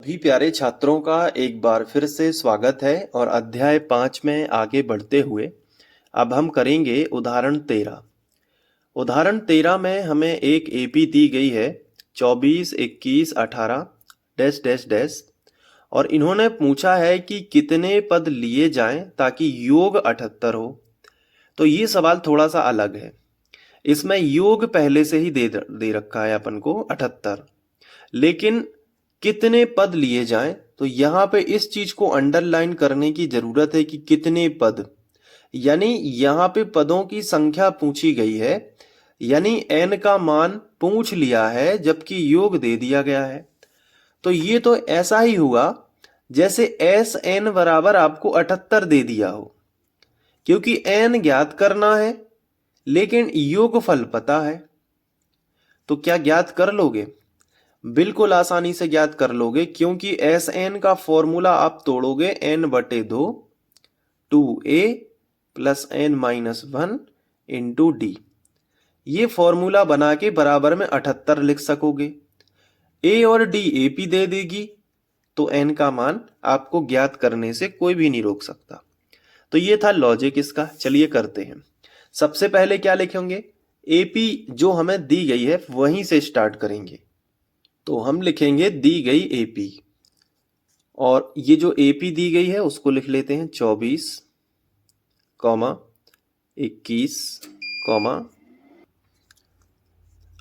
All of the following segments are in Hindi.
सभी प्यारे छात्रों का एक बार फिर से स्वागत है और अध्याय 5 में आगे बढ़ते हुए अब हम करेंगे उदाहरण 13। उदाहरण 13 में हमें एक एपी दी गई है 24, 21, 18 डैश डैश डैश और इन्होंने पूछा है कि कितने पद लिए जाएं ताकि योग 78 हो। तो ये सवाल थोड़ा सा अलग है। इसमें योग पहले से ही दे रखा है अपन को 78, लेकिन कितने पद लिए जाएं तो यहाँ पे इस चीज को अंडरलाइन करने की जरूरत है कि कितने पद, यानी यहाँ पे पदों की संख्या पूछी गई है, यानी n का मान पूछ लिया है जबकि योग दे दिया गया है। तो ये तो ऐसा ही हुआ जैसे एस एन बराबर आपको 78 दे दिया हो, क्योंकि n ज्ञात करना है लेकिन योगफल पता है। तो क्या ज्ञात कर लोगे? बिल्कुल आसानी से ज्ञात कर लोगे, क्योंकि एस एन का फॉर्मूला आप तोड़ोगे n/2 2a plus n-1 into D. ये फॉर्मूला बना के बराबर में 78 लिख सकोगे। ए और डी एपी दे देगी तो n का मान आपको ज्ञात करने से कोई भी नहीं रोक सकता। तो ये था लॉजिक इसका। चलिए करते हैं। सबसे पहले क्या लिखेंगे? एपी जो हमें दी गई है वहीं से स्टार्ट करेंगे। तो हम लिखेंगे दी गई एपी, और ये जो एपी दी गई है उसको लिख लेते हैं 24, 21,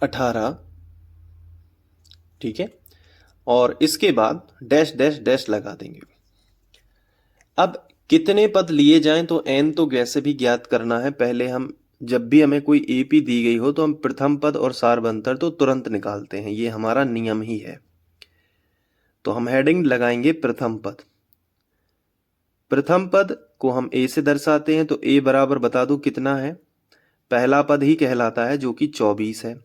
18। ठीक है, और इसके बाद डैश डैश डैश लगा देंगे। अब कितने पद लिए जाएं तो n तो वैसे भी ज्ञात करना है। पहले हम जब भी हमें कोई एपी दी गई हो तो हम प्रथम पद और सार्वंतर तो तुरंत निकालते हैं, ये हमारा नियम ही है। तो हम हेडिंग लगाएंगे प्रथम पद। प्रथम पद को हम a से दर्शाते हैं, तो a बराबर बता दो कितना है। पहला पद ही कहलाता है जो कि 24 है।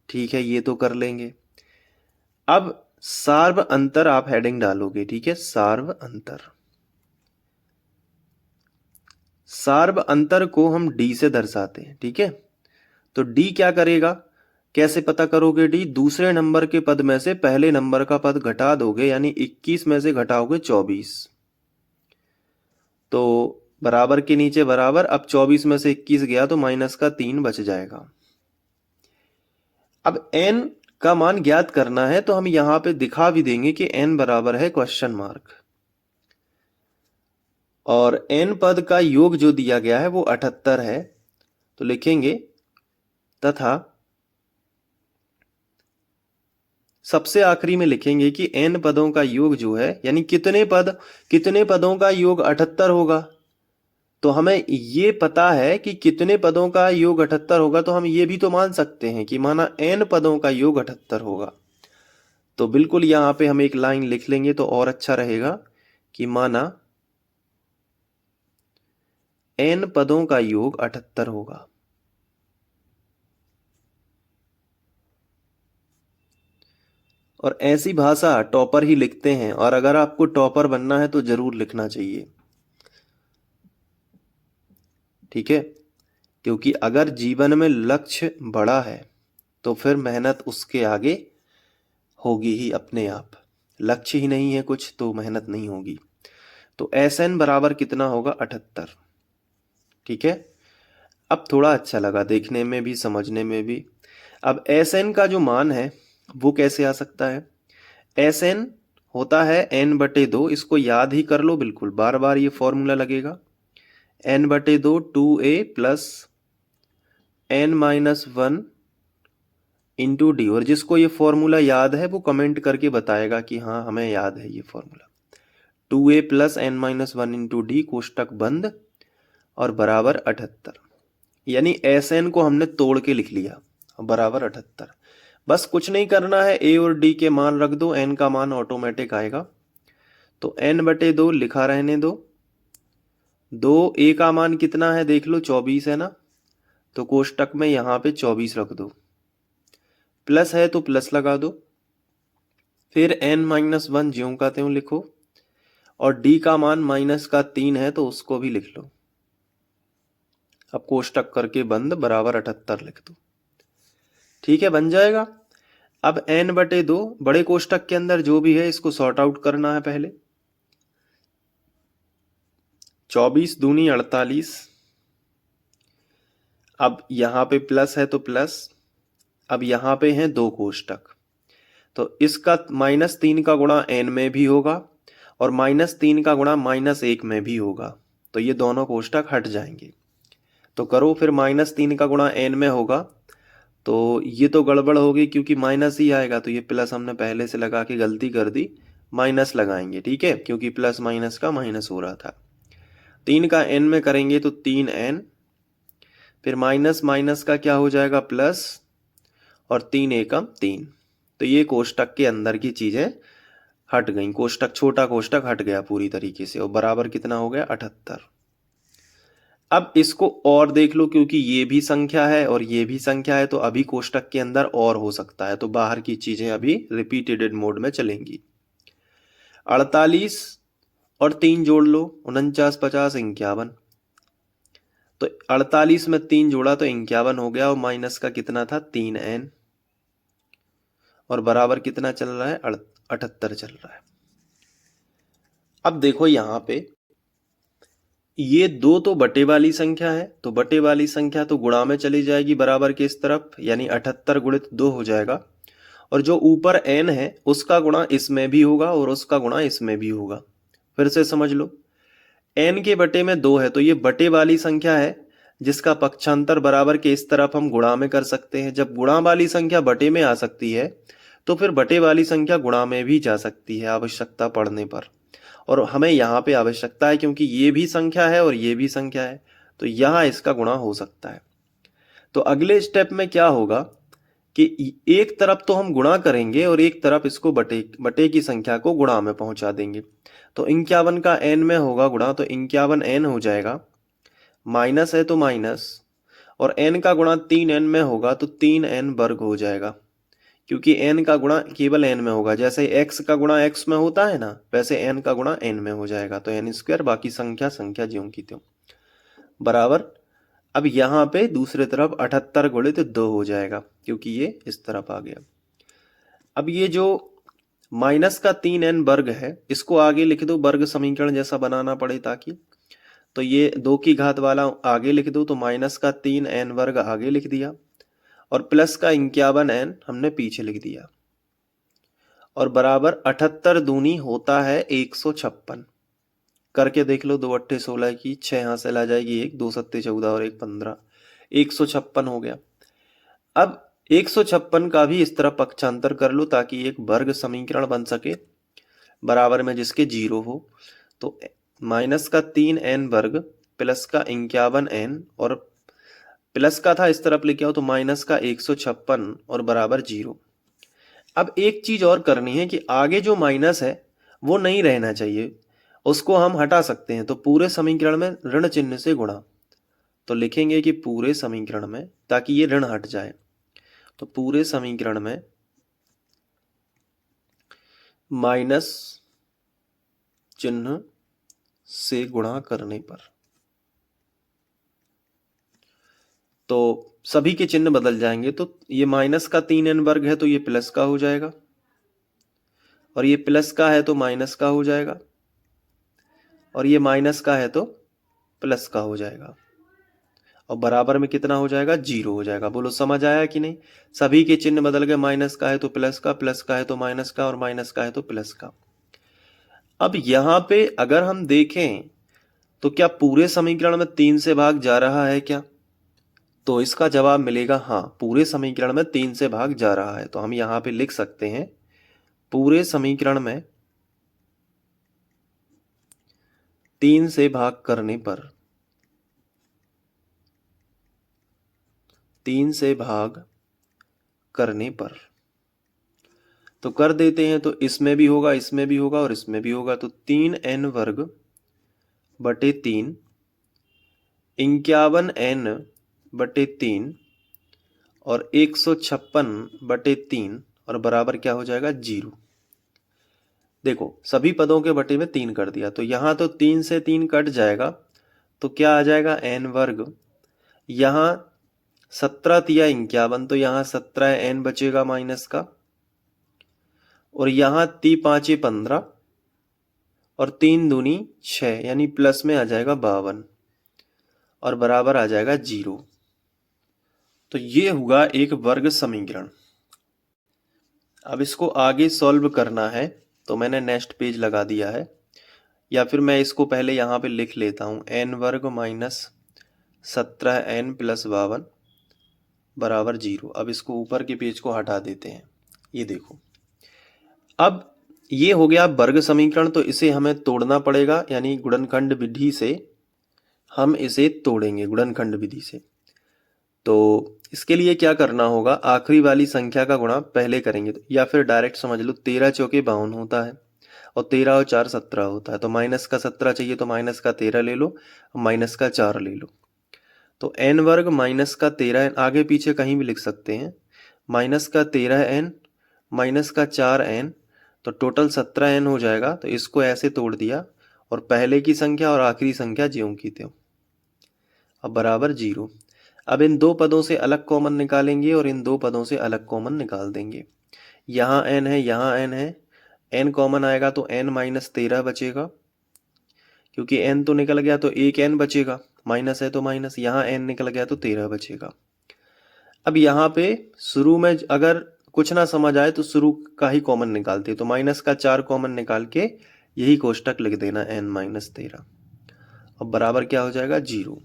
ठीक है, ये तो कर लेंगे। अब सार्व अंतर आप हेडिंग डालोगे। ठीक है, सार्व अंतर। सार्व अंतर को हम d से दर्शाते हैं। ठीक है, तो d क्या करेगा? कैसे पता करोगे? d दूसरे नंबर के पद में से पहले नंबर का पद घटा दोगे, यानी 21 में से घटाओगे 24, तो बराबर के नीचे बराबर। अब 24 में से 21 गया तो माइनस का 3 बच जाएगा। अब n का मान ज्ञात करना है, तो हम यहां पे दिखा भी देंगे कि n बराबर है क्वेश्चन मार्क, और n पद का योग जो दिया गया है वो 78 है। तो लिखेंगे तथा सबसे आखिरी में लिखेंगे कि n पदों का योग जो है, यानी कितने पदों का योग 78 होगा। तो हमें ये पता है कि कितने पदों का योग 78 होगा, तो हम ये भी तो मान सकते हैं कि माना n पदों का योग 78 होगा। तो बिल्कुल यहाँ पे हम एक लाइन लिख लेंगे तो और अच्छा रहेगा कि माना n पदों का योग 78 होगा। और ऐसी भाषा टॉपर ही लिखते हैं, और अगर आपको टॉपर बनना है तो जरूर लिखना चाहिए। ठीक है, क्योंकि अगर जीवन में लक्ष्य बड़ा है तो फिर मेहनत उसके आगे होगी ही अपने आप। लक्ष्य ही नहीं है कुछ तो मेहनत नहीं होगी। तो एस एन बराबर कितना होगा? 78। ठीक है, अब थोड़ा अच्छा लगा देखने में भी समझने में भी। अब एस एन का जो मान है वो कैसे आ सकता है? एस एन होता है n/2। इसको याद ही कर लो, बिल्कुल बार बार ये फॉर्मूला लगेगा। n/2 2a plus n-1 into D. और जिसको ये फॉर्मूला याद है वो कमेंट करके बताएगा कि हाँ हमें याद है ये formula. 2a plus n-1 into d कोष्टक बंद और बराबर 78। यानी एस एन को हमने तोड़ के लिख लिया, बराबर 78। बस कुछ नहीं करना है, ए और डी के मान रख दो, एन का मान ऑटोमेटिक आएगा। तो n/2 लिखा रहने दो। 2a का मान कितना है देख लो, 24 है ना, तो कोष्टक में यहाँ पे 24 रख दो। प्लस है तो प्लस लगा दो, फिर n-1 ज्यों का त्यों लिखो, और d का मान -3 है तो उसको भी लिख लो। अब कोष्टक करके बंद, बराबर 78 लिख दो। ठीक है, बन जाएगा। अब n/2 बड़े कोष्टक के अंदर जो भी है इसको सॉर्ट आउट करना है पहले। 24 दूनी 48। अब यहां पे प्लस है तो प्लस। अब यहां पे हैं 2 कोष्टक, तो इसका -3 का गुणा n में भी होगा और -3 का गुणा -1 में भी होगा, तो ये दोनों कोष्टक हट जाएंगे। तो करो फिर, -3 का गुणा n में होगा तो ये तो गड़बड़ होगी क्योंकि माइनस ही आएगा, तो ये प्लस हमने पहले से लगा के गलती कर दी, माइनस लगाएंगे, ठीक है, क्योंकि प्लस माइनस का माइनस हो रहा था। 3 का n में करेंगे तो 3n, फिर माइनस माइनस का क्या हो जाएगा प्लस, और 3 एकम 3। तो ये कोष्टक के अंदर की चीजें हट गई, कोष्टक छोटा कोष्टक हट गया पूरी तरीके से, और बराबर कितना हो गया 78। अब इसको और देख लो, क्योंकि ये भी संख्या है और ये भी संख्या है, तो अभी कोष्टक के अंदर और हो सकता है, तो बाहर की चीजें अभी रिपीटेड मोड में चलेंगी। 48 और 3 जोड़ लो, 49 50 51। तो 48 में 3 जोड़ा तो 51 हो गया, और माइनस का कितना था 3n, और बराबर कितना चल रहा है 78 चल रहा है। अब देखो यहां पे ये 2 तो बटे वाली संख्या है, तो बटे वाली संख्या तो गुणा में चली जाएगी बराबर के इस तरफ, यानी 78 गुणित 2 हो जाएगा, और जो ऊपर n है उसका गुणा इसमें भी होगा और उसका गुणा इसमें भी होगा। फिर से समझ लो, n के बटे में 2 है तो ये बटे वाली संख्या है, जिसका पक्षांतर बराबर के इस तरफ हम गुणा में कर सकते हैं। जब गुणा वाली संख्या बटे में आ सकती है तो फिर बटे वाली संख्या गुणा में भी जा सकती है आवश्यकता पड़ने पर, और हमें यहाँ पे आवश्यकता है क्योंकि ये भी संख्या है और ये भी संख्या है, तो यहाँ इसका गुणा हो सकता है। तो अगले स्टेप में क्या होगा कि एक तरफ तो हम गुणा करेंगे और एक तरफ इसको बटे की संख्या को गुणा में पहुंचा देंगे। तो 51 का n में होगा गुणा, तो 51n हो जाएगा, माइनस है तो माइनस, और n का गुणा 3n में होगा तो 3n वर्ग हो जाएगा, क्योंकि n का गुणा केवल n में होगा। जैसे x का गुणा x में होता है ना, वैसे n का गुणा n में हो जाएगा, तो n², बाकी संख्या ज्यों की त्यों, बराबर। अब यहाँ पे दूसरे तरफ 78 गुणित 2 हो जाएगा, क्योंकि ये इस तरफ आ गया। अब ये जो माइनस का 3n वर्ग है इसको आगे लिख दो, वर्ग समीकरण जैसा बनाना पड़े ताकि, तो ये 2 की घात वाला आगे लिख दो, तो माइनस का 3n वर्ग आगे लिख दिया, और प्लस का 51n हमने पीछे लिख दिया, और बराबर 78 दूनी होता है 156। करके देख लो, 2 अट्ठे 16 की, 6 यहाँ से ला जाएगी 1, 2 सत्ते 14 और 1 15, 156 हो गया। अब 156 का भी इस तरह पक्षांतर कर लो ताकि एक वर्ग समीकरण बन सके बराबर में जिसके 0 हो। तो माइनस का 3n वर्ग प्लस का 51n, और प्लस का था इस तरफ लेके आओ तो माइनस का 156 और बराबर 0। अब एक चीज और करनी है कि आगे जो माइनस है वो नहीं रहना चाहिए, उसको हम हटा सकते हैं। तो पूरे समीकरण में ऋण चिन्ह से गुणा, तो लिखेंगे कि पूरे समीकरण में, ताकि ये ऋण हट जाए, तो पूरे समीकरण में माइनस चिन्ह से गुणा करने पर, तो सभी के चिन्ह बदल जाएंगे। तो ये माइनस का 3n वर्ग है तो ये प्लस का हो जाएगा, और ये प्लस का है तो माइनस का हो जाएगा, और ये माइनस का है तो प्लस का हो जाएगा, और बराबर में कितना हो जाएगा 0 हो जाएगा। बोलो समझ आया कि नहीं? सभी के चिन्ह बदल गए, माइनस का है तो प्लस का, प्लस का है तो माइनस का, और माइनस का है तो प्लस का। अब यहां पे अगर हम देखें तो क्या पूरे समीकरण में 3 से भाग जा रहा है क्या? तो इसका जवाब मिलेगा हाँ, पूरे समीकरण में 3 से भाग जा रहा है। तो हम यहां पे लिख सकते हैं पूरे समीकरण में 3 से भाग करने पर, 3 से भाग करने पर, तो कर देते हैं। तो इसमें भी होगा, इसमें भी होगा और इसमें भी होगा, तो 3n वर्ग बटे 3, 51n बटे 3 और 156 बटे 3, और बराबर क्या हो जाएगा 0। देखो सभी पदों के बटे में 3 कर दिया, तो यहाँ तो 3 से 3 कट जाएगा, तो क्या आ जाएगा n वर्ग, यहाँ 17 तिया 51, तो यहाँ 17 n बचेगा माइनस का, और यहाँ 3 5 15 और 3 दूनी 6, यानी प्लस में आ जाएगा 52 और बराबर आ जाएगा 0। तो ये हुआ एक वर्ग समीकरण। अब इसको आगे सॉल्व करना है, तो मैंने नेक्स्ट पेज लगा दिया है, या फिर मैं इसको पहले यहाँ पे लिख लेता हूँ, n वर्ग माइनस 17n प्लस 52 बराबर 0। अब इसको ऊपर के पेज को हटा देते हैं। ये देखो, अब ये हो गया वर्ग समीकरण, तो इसे हमें तोड़ना पड़ेगा, यानी गुणनखंड विधि से हम इसे तोड़ेंगे, गुणनखंड विधि से। तो इसके लिए क्या करना होगा, आखिरी वाली संख्या का गुणा पहले करेंगे, तो या फिर डायरेक्ट समझ लो, 13 चौके 52 होता है और 13 और 4 17 होता है। तो माइनस का 17 चाहिए तो माइनस का 13 ले लो, माइनस का 4 ले लो। तो n वर्ग माइनस का 13n, आगे पीछे कहीं भी लिख सकते हैं, माइनस का 13n माइनस का 4n, तो टोटल 17n हो जाएगा। तो इसको ऐसे तोड़ दिया और पहले की संख्या और आखिरी संख्या ज्यों की त्यों, अब बराबर 0। अब इन दो पदों से अलग कॉमन निकालेंगे और इन दो पदों से अलग कॉमन निकाल देंगे। यहाँ n है, यहाँ n है, n कॉमन आएगा तो n माइनस 13 बचेगा, क्योंकि n तो निकल गया तो एक n बचेगा, माइनस है तो माइनस, यहाँ n निकल गया तो 13 बचेगा। अब यहाँ पे शुरू में अगर कुछ ना समझ आए तो शुरू का ही कॉमन निकालते, तो माइनस का 4 कॉमन निकाल के यही कोष्टक लिख देना, n माइनस 13। अब बराबर क्या हो जाएगा, 0।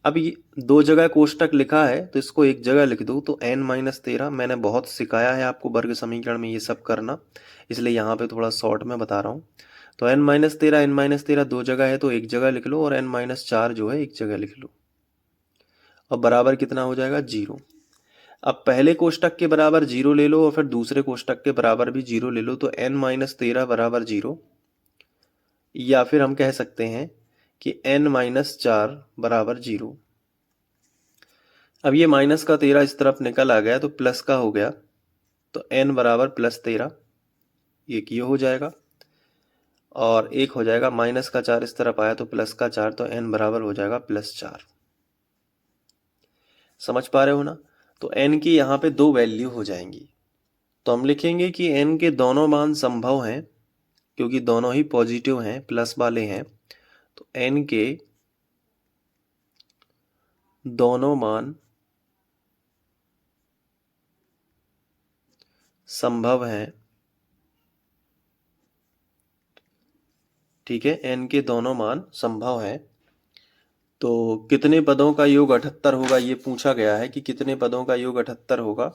अब ये दो जगह कोष्टक लिखा है तो इसको एक जगह लिख दो, तो n माइनस 13। मैंने बहुत सिखाया है आपको वर्ग समीकरण में ये सब करना, इसलिए यहाँ पे थोड़ा शॉर्ट में बता रहा हूँ। तो n माइनस 13 दो जगह है तो एक जगह लिख लो, और n माइनस 4 जो है एक जगह लिख लो। अब बराबर कितना हो जाएगा, 0। अब पहले कोष्टक के बराबर 0 ले लो और फिर दूसरे कोष्टक के बराबर भी 0 ले लो, तो n माइनस 13 बराबर 0, या फिर हम कह सकते हैं कि n माइनस 4 बराबर 0। अब ये माइनस का 13 इस तरफ निकल आ गया तो प्लस का हो गया, तो n बराबर प्लस 13, एक ये हो जाएगा, और एक हो जाएगा माइनस का 4 इस तरफ आया तो प्लस का 4, तो n बराबर हो जाएगा प्लस 4। समझ पा रहे हो ना। तो n की यहाँ पे दो वैल्यू हो जाएंगी, तो हम लिखेंगे कि n के दोनों मान संभव हैं, क्योंकि दोनों ही पॉजिटिव हैं, प्लस वाले हैं। तो n के दोनों मान संभव हैं, ठीक है, n के दोनों मान संभव हैं। तो कितने पदों का योग 78 होगा, ये पूछा गया है कि कितने पदों का योग 78 होगा।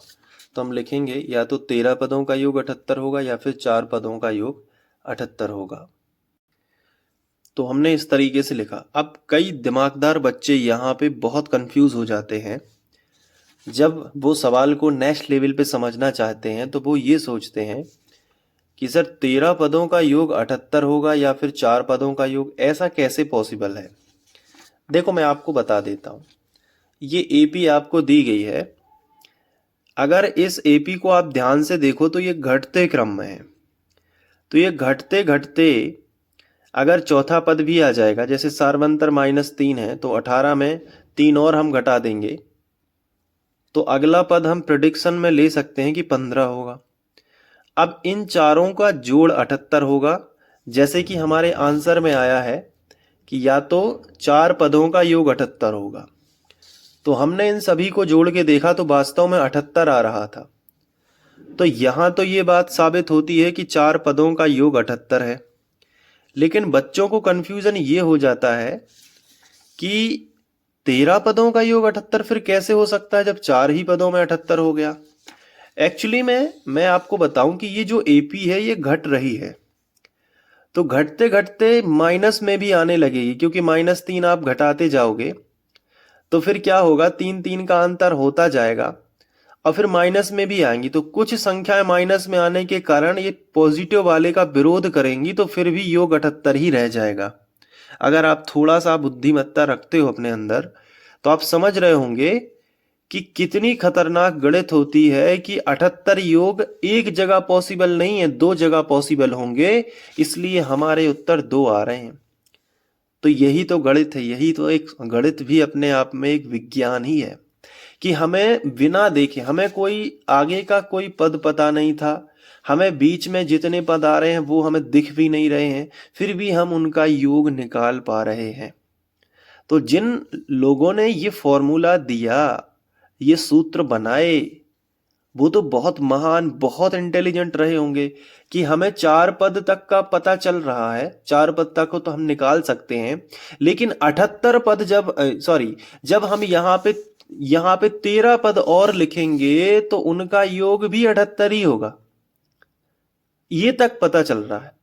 तो हम लिखेंगे या तो 13 पदों का योग 78 होगा या फिर 4 पदों का योग 78 होगा। तो हमने इस तरीके से लिखा। अब कई दिमागदार बच्चे यहाँ पे बहुत कंफ्यूज हो जाते हैं, जब वो सवाल को नेक्स्ट लेवल पे समझना चाहते हैं तो वो ये सोचते हैं कि सर 13 पदों का योग 78 होगा या फिर 4 पदों का योग, ऐसा कैसे पॉसिबल है। देखो मैं आपको बता देता हूँ, ये एपी आपको दी गई है, अगर इस एपी को आप ध्यान से देखो तो ये घटते क्रम में है। तो ये घटते घटते अगर चौथा पद भी आ जाएगा, जैसे सार्वंतर -3 है तो 18 में 3 और हम घटा देंगे, तो अगला पद हम प्रेडिक्शन में ले सकते हैं कि 15 होगा। अब इन चारों का जोड़ 78 होगा, जैसे कि हमारे आंसर में आया है कि या तो 4 पदों का योग 78 होगा। तो हमने इन सभी को जोड़ के देखा तो वास्तव में 78 आ रहा था। तो यहां तो ये बात साबित होती है कि 4 पदों का योग 78 है, लेकिन बच्चों को कंफ्यूजन ये हो जाता है कि 13 पदों का योग 78 फिर कैसे हो सकता है जब 4 ही पदों में 78 हो गया। एक्चुअली में मैं आपको बताऊं कि ये जो एपी है ये घट रही है, तो घटते घटते माइनस में भी आने लगेगी, क्योंकि -3 आप घटाते जाओगे तो फिर क्या होगा, 3 का अंतर होता जाएगा और फिर माइनस में भी आएंगी। तो कुछ संख्याएं माइनस में आने के कारण ये पॉजिटिव वाले का विरोध करेंगी, तो फिर भी योग 78 ही रह जाएगा। अगर आप थोड़ा सा बुद्धिमत्ता रखते हो अपने अंदर तो आप समझ रहे होंगे कि कितनी खतरनाक गणित होती है कि 78 योग एक जगह पॉसिबल नहीं है, 2 जगह पॉसिबल होंगे, इसलिए हमारे उत्तर 2 आ रहे हैं। तो यही तो गणित है, यही तो एक गणित भी अपने आप में एक विज्ञान ही है कि हमें बिना देखे, हमें कोई आगे का कोई पद पता नहीं था, हमें बीच में जितने पद आ रहे हैं वो हमें दिख भी नहीं रहे हैं, फिर भी हम उनका योग निकाल पा रहे हैं। तो जिन लोगों ने ये फॉर्मूला दिया, ये सूत्र बनाए, वो तो बहुत महान, बहुत इंटेलिजेंट रहे होंगे कि हमें 4 पद तक का पता चल रहा है, 4 पद तक को तो हम निकाल सकते हैं, लेकिन 78 पद जब हम यहाँ पे 13 पद और लिखेंगे तो उनका योग भी 78 ही होगा, ये तक पता चल रहा है।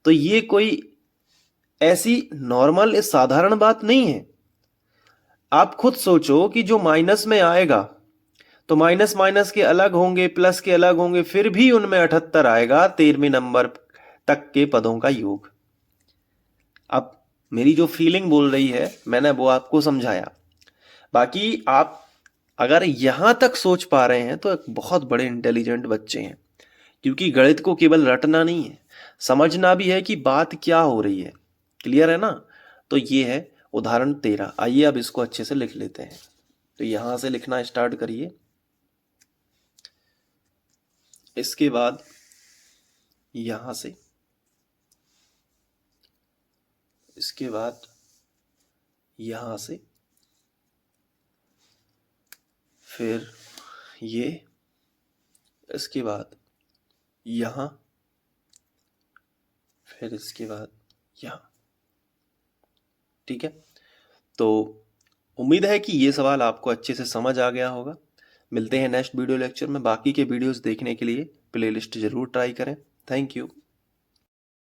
तो ये कोई ऐसी नॉर्मल साधारण बात नहीं है। आप खुद सोचो कि जो माइनस में आएगा तो माइनस माइनस के अलग होंगे, प्लस के अलग होंगे, फिर भी उनमें 78 आएगा 13वें नंबर तक के पदों का योग। अब मेरी जो फीलिंग बोल रही है मैंने वो आपको समझाया। बाकी आप अगर यहां तक सोच पा रहे हैं तो एक बहुत बड़े इंटेलिजेंट बच्चे हैं, क्योंकि गणित को केवल रटना नहीं है, समझना भी है कि बात क्या हो रही है। क्लियर है ना? तो ये है उदाहरण 13। आइए अब इसको अच्छे से लिख लेते हैं। तो यहां से लिखना स्टार्ट करिए, इसके बाद यहां से, इसके बाद यहां से, फिर ये, इसके बाद यहां, फिर इसके बाद यहां। ठीक है? तो उम्मीद है कि ये सवाल आपको अच्छे से समझ आ गया होगा। मिलते हैं नेक्स्ट वीडियो लेक्चर में। बाकी के वीडियोस देखने के लिए प्लेलिस्ट जरूर ट्राई करें। Thank you.